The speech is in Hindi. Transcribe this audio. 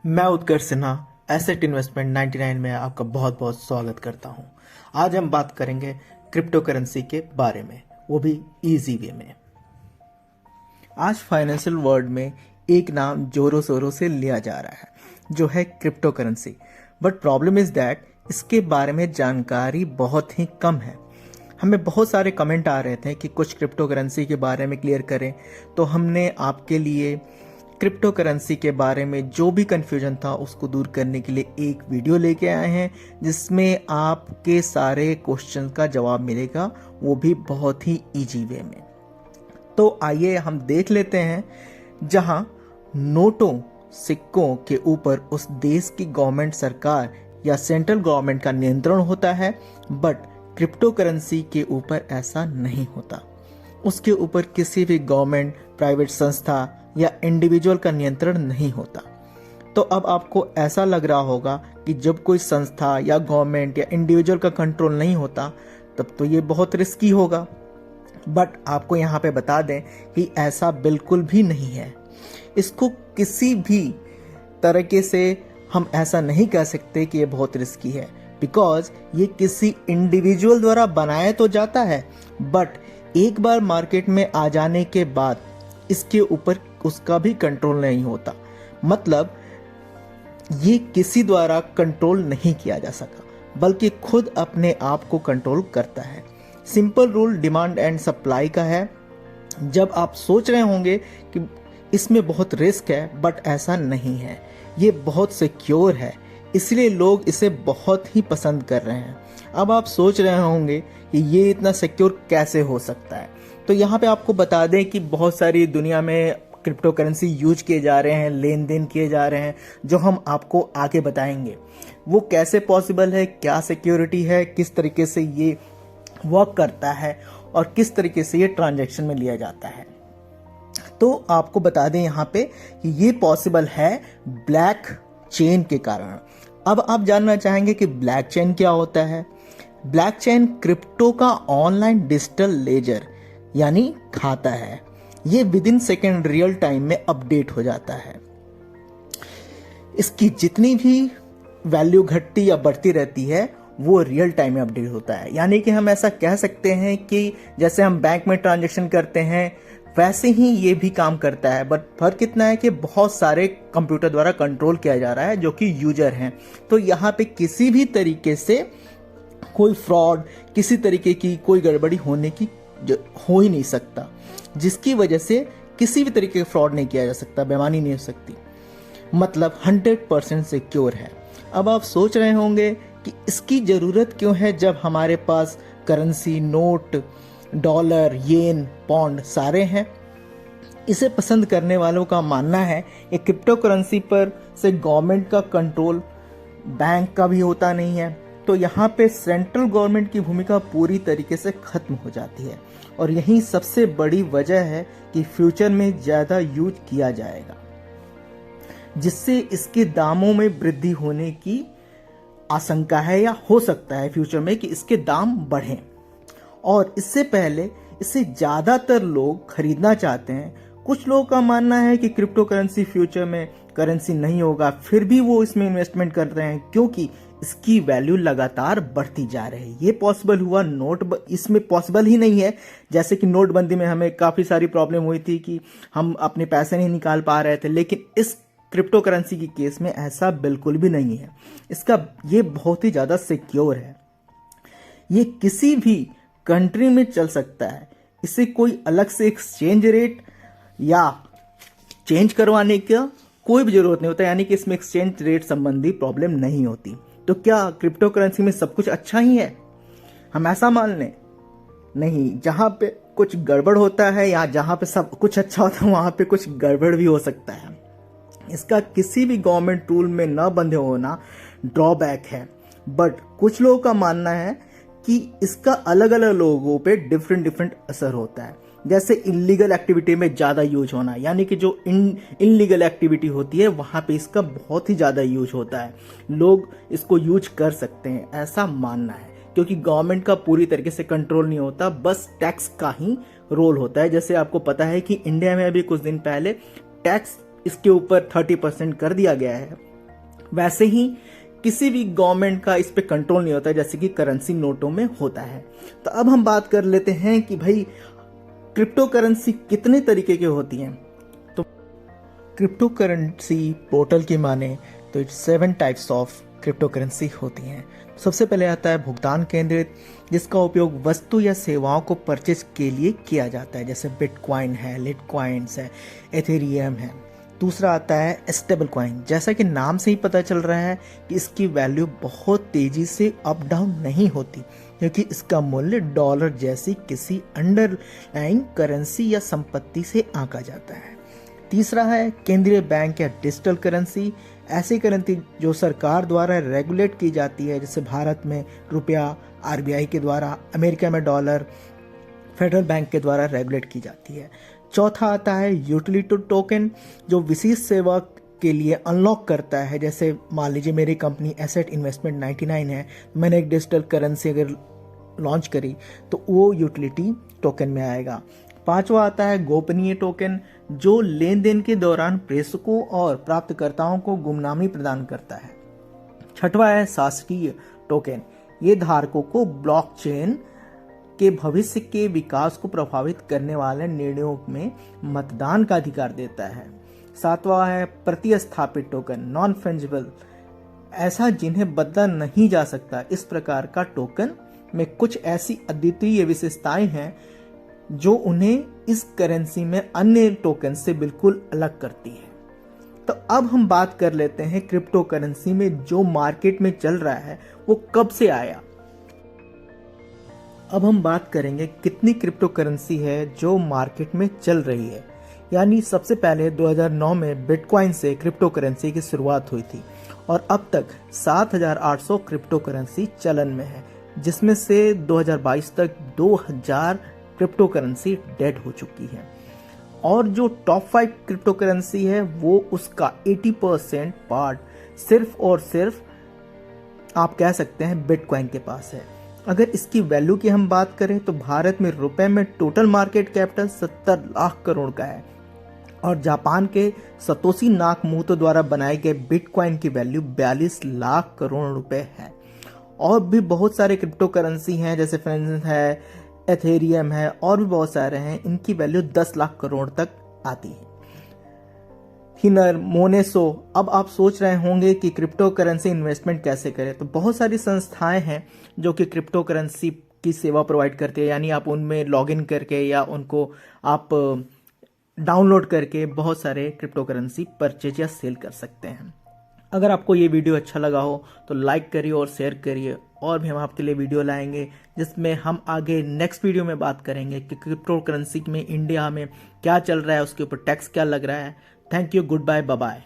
मैं उत्कर्ष सिन्हा एसेट इन्वेस्टमेंट 99 में आपका बहुत बहुत स्वागत करता हूं। आज हम बात करेंगे क्रिप्टो करेंसी के बारे में, वो भी इजी वे में। आज फाइनेंशियल वर्ल्ड में एक नाम जोरों शोरों से लिया जा रहा है, जो है crypto currency. But problem is that इसके बारे में जानकारी बहुत ही कम है। हमें बहुत सारे कमेंट आ रहे थे कि कुछ क्रिप्टो करेंसी के बारे में क्लियर करें, तो हमने आपके लिए क्रिप्टो करेंसी के बारे में जो भी कंफ्यूजन था उसको दूर करने के लिए एक वीडियो लेके आए हैं, जिसमें आपके सारे क्वेश्चन का जवाब मिलेगा, वो भी बहुत ही इजी वे में। तो आइए हम देख लेते हैं। जहां नोटों सिक्कों के ऊपर उस देश की गवर्नमेंट सरकार या सेंट्रल गवर्नमेंट का नियंत्रण होता है, बट क्रिप्टो करेंसी के ऊपर ऐसा नहीं होता। उसके ऊपर किसी भी गवर्नमेंट, प्राइवेट संस्था या इंडिविजुअल का नियंत्रण नहीं होता। तो अब आपको ऐसा लग रहा होगा कि जब कोई संस्था या गवर्नमेंट या इंडिविजुअल का कंट्रोल नहीं होता तब तो ये बहुत रिस्की होगा। बट आपको यहाँ पे बता दें कि ऐसा बिल्कुल भी नहीं है। इसको किसी भी तरीके से हम ऐसा नहीं कह सकते कि ये बहुत रिस्की है, बिकॉज ये किसी इंडिविजुअल द्वारा बनाया तो जाता है, बट एक बार मार्केट में आ जाने के बाद इसके ऊपर उसका भी कंट्रोल नहीं होता। मतलब ये किसी द्वारा कंट्रोल नहीं किया जा सका, बल्कि खुद अपने आप को कंट्रोल करता है। Simple rule demand and supply का है। जब आप सोच रहे होंगे कि इसमें बहुत रिस्क है, बट ऐसा नहीं है। ये बहुत सिक्योर है, इसलिए लोग इसे बहुत ही पसंद कर रहे हैं। अब आप सोच रहे होंगे कि ये इतना सिक्योर कैसे हो सकता है, तो यहाँ पे आपको बता दें कि बहुत सारी दुनिया में क्रिप्टो करेंसी यूज किए जा रहे हैं, लेन देन किए जा रहे हैं, जो हम आपको आगे बताएंगे। वो कैसे पॉसिबल है, क्या सिक्योरिटी है, किस तरीके से ये वर्क करता है और किस तरीके से ये ट्रांजैक्शन में लिया जाता है। तो आपको बता दें यहाँ पे कि ये पॉसिबल है ब्लैक चेन के कारण। अब आप जानना चाहेंगे कि ब्लैक चेन क्या होता है। ब्लैक चेन क्रिप्टो का ऑनलाइन डिजिटल लेजर यानी खाता है। ये with in second real time में अपडेट हो जाता है। इसकी जितनी भी वैल्यू घटती या बढ़ती रहती है वो रियल टाइम में अपडेट होता है। यानी कि हम ऐसा कह सकते हैं कि जैसे हम बैंक में ट्रांजैक्शन करते हैं वैसे ही ये भी काम करता है। बट फर्क इतना है कि बहुत सारे कंप्यूटर द्वारा कंट्रोल किया जा रहा है जो कि यूजर हैं। तो यहाँ पे किसी भी तरीके से कोई फ्रॉड, किसी तरीके की कोई गड़बड़ी होने की हो ही नहीं सकता, जिसकी वजह से किसी भी तरीके का फ्रॉड नहीं किया जा सकता, बेईमानी नहीं हो सकती। मतलब 100% सिक्योर है। अब आप सोच रहे होंगे कि इसकी ज़रूरत क्यों है, जब हमारे पास करेंसी, नोट, डॉलर, येन, पौंड सारे हैं। इसे पसंद करने वालों का मानना है कि क्रिप्टो करेंसी पर से गवर्नमेंट का कंट्रोल, बैंक का भी होता नहीं है। तो यहाँ पे सेंट्रल गवर्नमेंट की भूमिका पूरी तरीके से खत्म हो जाती है, और यही सबसे बड़ी वजह है कि फ्यूचर में ज़्यादा यूज किया जाएगा, जिससे इसके दामों में वृद्धि होने की आशंका है, या हो सकता है फ्यूचर में कि इसके दाम बढ़ें। और इससे पहले इसे ज़्यादातर लोग खरीदना चाहते हैं। कुछ लोगों का मानना है कि क्रिप्टो करेंसी फ्यूचर में करेंसी नहीं होगा, फिर भी वो इसमें इन्वेस्टमेंट कर रहे हैं क्योंकि इसकी वैल्यू लगातार बढ़ती जा रही है। ये पॉसिबल हुआ इसमें पॉसिबल ही नहीं है। जैसे कि नोटबंदी में हमें काफ़ी सारी प्रॉब्लम हुई थी कि हम अपने पैसे नहीं निकाल पा रहे थे, लेकिन इस क्रिप्टो करेंसी की केस में ऐसा बिल्कुल भी नहीं है। ये बहुत ही ज़्यादा सिक्योर है। ये किसी भी कंट्री में चल सकता है। इसे कोई अलग से एक्सचेंज रेट या चेंज करवाने का कोई भी जरूरत नहीं होता, यानी कि इसमें एक्सचेंज रेट संबंधी प्रॉब्लम नहीं होती। तो क्या क्रिप्टो करेंसी में सब कुछ अच्छा ही है, हम ऐसा मान लें? नहीं, जहाँ पे कुछ गड़बड़ होता है या जहाँ पे सब कुछ अच्छा होता है वहाँ पे कुछ गड़बड़ भी हो सकता है। इसका किसी भी गवर्नमेंट रूल में न बंधे होना ड्रॉबैक है। बट कुछ लोगों का मानना है कि इसका अलग अलग लोगों पे डिफरेंट असर होता है। जैसे इलीगल एक्टिविटी में ज़्यादा यूज होना, यानी कि जो इनलीगल एक्टिविटी होती है वहाँ पे इसका बहुत ही ज़्यादा यूज होता है। लोग इसको यूज कर सकते हैं, ऐसा मानना है, क्योंकि गवर्नमेंट का पूरी तरीके से कंट्रोल नहीं होता, बस टैक्स का ही रोल होता है। जैसे आपको पता है कि इंडिया में अभी कुछ दिन पहले टैक्स इसके ऊपर 30% कर दिया गया है, वैसे ही किसी भी गवर्नमेंट का इस पे कंट्रोल नहीं होता जैसे कि करेंसी नोटों में होता है। तो अब हम बात कर लेते हैं कि भाई क्रिप्टो करेंसी कितने तरीके की होती हैं। तो क्रिप्टो करेंसी पोर्टल की माने तो it's 7 types of crypto currency होती हैं। सबसे पहले आता है भुगतान केंद्रित, जिसका उपयोग वस्तु या सेवाओं को परचेज के लिए किया जाता है, जैसे बिटकॉइन है, लिटकॉइन्स है, एथेरियम है। दूसरा आता है स्टेबल कॉइन, जैसा कि नाम से ही पता चल रहा है कि इसकी वैल्यू बहुत तेजी से अप डाउन नहीं होती, क्योंकि इसका मूल्य डॉलर जैसी किसी अंडरलाइंग करेंसी या संपत्ति से आंका जाता है। तीसरा है केंद्रीय बैंक या डिजिटल करेंसी, ऐसी करेंसी जो सरकार द्वारा रेगुलेट की जाती है, जैसे भारत में रुपया आरबीआई के द्वारा, अमेरिका में डॉलर फेडरल बैंक के द्वारा रेगुलेट की जाती है। चौथा आता है यूटिलिटी टोकन, जो विशेष सेवा के लिए अनलॉक करता है, जैसे मान लीजिए मेरी कंपनी एसेट इन्वेस्टमेंट 99 है, मैंने एक डिजिटल करेंसी अगर लॉन्च करी तो वो यूटिलिटी टोकन में आएगा। पांचवा आता है गोपनीय टोकन, जो लेन देन के दौरान प्रेषकों और प्राप्तकर्ताओं को गुमनामी प्रदान करता है। छठवा है शासकीय टोकन, ये धारकों को ब्लॉकचेन के भविष्य के विकास को प्रभावित करने वाले निर्णयों में मतदान का अधिकार देता है। सातवां है प्रतिस्थापित टोकन, नॉन फंजिबल, ऐसा जिन्हें बदला नहीं जा सकता। इस प्रकार का टोकन में कुछ ऐसी अद्वितीय विशेषताएं हैं जो उन्हें इस करेंसी में अन्य टोकन से बिल्कुल अलग करती है। तो अब हम बात कर लेते हैं क्रिप्टो करेंसी में जो मार्केट में चल रहा है वो कब से आया। अब हम बात करेंगे कितनी क्रिप्टो करेंसी है जो मार्केट में चल रही है। यानी सबसे पहले 2009 में बिटकॉइन से क्रिप्टो करेंसी की शुरुआत हुई थी और अब तक 7,800 क्रिप्टो करेंसी चलन में है, जिसमें से 2022 तक 2,000 क्रिप्टो करेंसी डेड हो चुकी है। और जो टॉप 5 क्रिप्टो करेंसी है वो उसका 80% पार्ट सिर्फ और सिर्फ आप कह सकते हैं बिटकॉइन के पास है। अगर इसकी वैल्यू की हम बात करें तो भारत में रुपए में total market capital 70 lakh crore का है और जापान के सतोशी नाकामोटो द्वारा बनाए गए बिटकॉइन की वैल्यू 42 लाख करोड़ रुपए है। और भी बहुत सारे क्रिप्टो करेंसी हैं, जैसे फ्रेंड्स है, एथेरियम है, और भी बहुत सारे हैं, इनकी वैल्यू 10 लाख करोड़ तक आती है। हिनर, मोनेसो। अब आप सोच रहे होंगे कि क्रिप्टो करेंसी इन्वेस्टमेंट कैसे करें, तो बहुत सारी संस्थाएं हैं जो कि क्रिप्टो करेंसी की सेवा प्रोवाइड करती है। यानी आप उनमें लॉगिन करके या उनको आप डाउनलोड करके बहुत सारे क्रिप्टो करेंसी परचेज या सेल कर सकते हैं। अगर आपको ये वीडियो अच्छा लगा हो तो लाइक करिए और शेयर करिए, और भी हम आपके लिए वीडियो लाएंगे जिसमें हम आगे नेक्स्ट वीडियो में बात करेंगे कि क्रिप्टो करेंसी में इंडिया में क्या चल रहा है, उसके ऊपर टैक्स क्या लग रहा है। Thank you, good bye, bye bye.